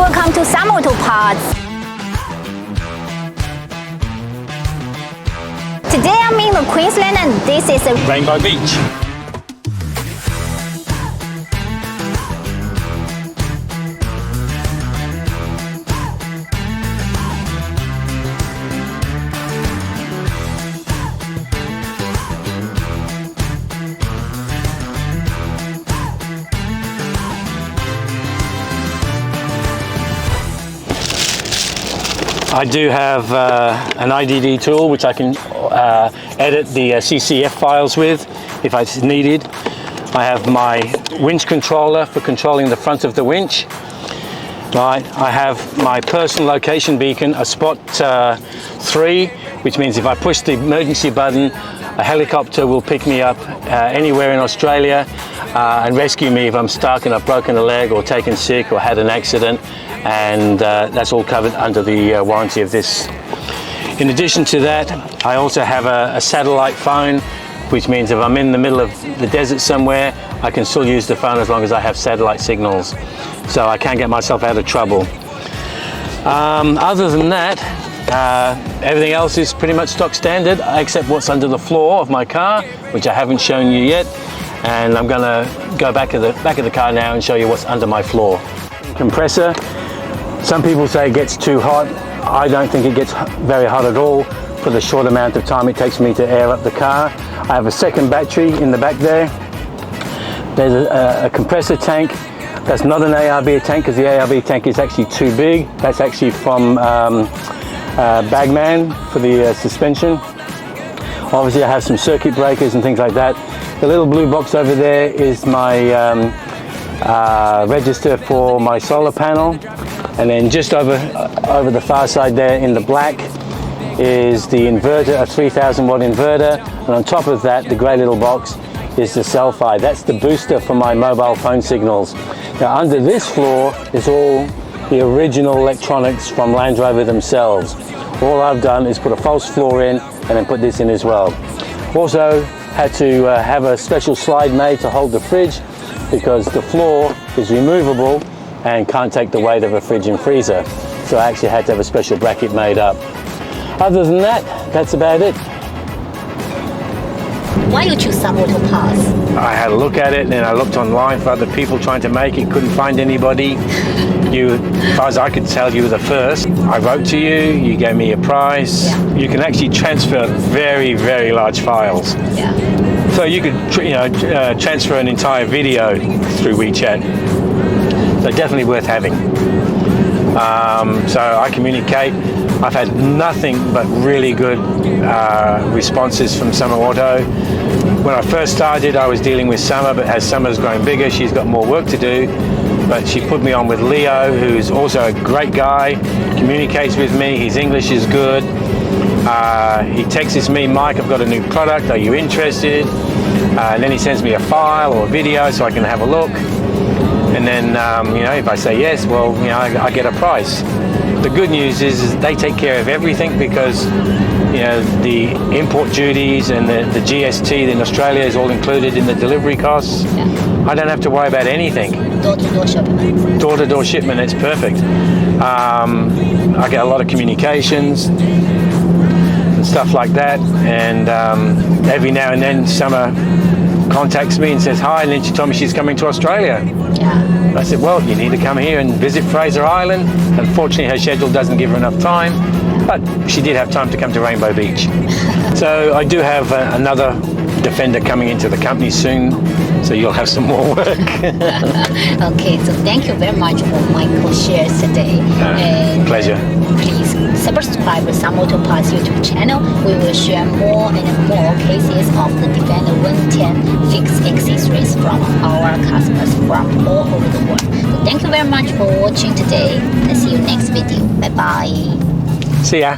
welcome to some auto parts. Today I'm in the Queensland and this is a Rainbow Beach. I do have an IDD tool which I can edit the CCF files with if it's needed. I have my winch controller for controlling the front of the winch. Right, I have my personal location beacon, a spot 3, which means if I push the emergency button, a helicopter will pick me up anywhere in Australia and rescue me if I'm stuck and I've broken a leg or taken sick or had an accident. And that's all covered under the warranty of this. In addition to that, I also have a satellite phone, which means if I'm in the middle of the desert somewhere, I can still use the phone as long as I have satellite signals. So I can't get myself out of trouble. Other than that, everything else is pretty much stock standard, except what's under the floor of my car, which I haven't shown you yet. And I'm gonna go back of the car now and show you what's under my floor. Compressor. Some people say it gets too hot. I don't think it gets very hot at all for the short amount of time it takes me to air up the car. I have a second battery in the back there. There's a compressor tank. That's not an ARB tank because the ARB tank is actually too big. That's actually from Bagman for the suspension. Obviously I have some circuit breakers and things like that. The little blue box over there is my register for my solar panel. And then just over the far side there in the black is the inverter, a 3000 watt inverter. And on top of that, the grey little box is the Selfie. That's the booster for my mobile phone signals. Now under this floor is all the original electronics from Land Rover themselves. All I've done is put a false floor in and then put this in as well. Also had to have a special slide made to hold the fridge because the floor is removable and can't take the weight of a fridge and freezer. So I actually had to have a special bracket made up. Other than that, that's about it. Why you choose some auto parts? I had a look at it and then I looked online for other people trying to make it, couldn't find anybody. You, as far as I could tell, you were the first. I wrote to you, you gave me a price. Yeah. You can actually transfer very, very large files. Yeah. So you could transfer an entire video through WeChat. So definitely worth having. So I communicate. I've had nothing but really good responses from Summer Auto. When I first started, I was dealing with Summer, but as Summer's grown bigger, she's got more work to do. But she put me on with Leo, who's also a great guy, communicates with me, his English is good. He texts me, Mike, I've got a new product, are you interested? And then he sends me a file or a video so I can have a look. And then, if I say yes, well, I get a price. The good news is they take care of everything because, the import duties and the GST in Australia is all included in the delivery costs. Yeah. I don't have to worry about anything. Door-to-door shipment. Door-to-door shipment, it's perfect. I get a lot of communications and stuff like that. And every now and then, Summer contacts me and says hi, and then she told me she's coming to Australia. Yeah. I said, well, you need to come here and visit Fraser Island. Unfortunately, her schedule doesn't give her enough time, but she did have time to come to Rainbow Beach. So I do have another Defender coming into the company soon, so you'll have some more work. Okay, so thank you very much for Michael shares today. Pleasure. Please subscribe to Some Auto Parts YouTube channel. We will share more and more cases of the Defender 110 fixed accessories from our customers from all over the world. So thank you very much for watching today and see you next video. Bye bye. See ya.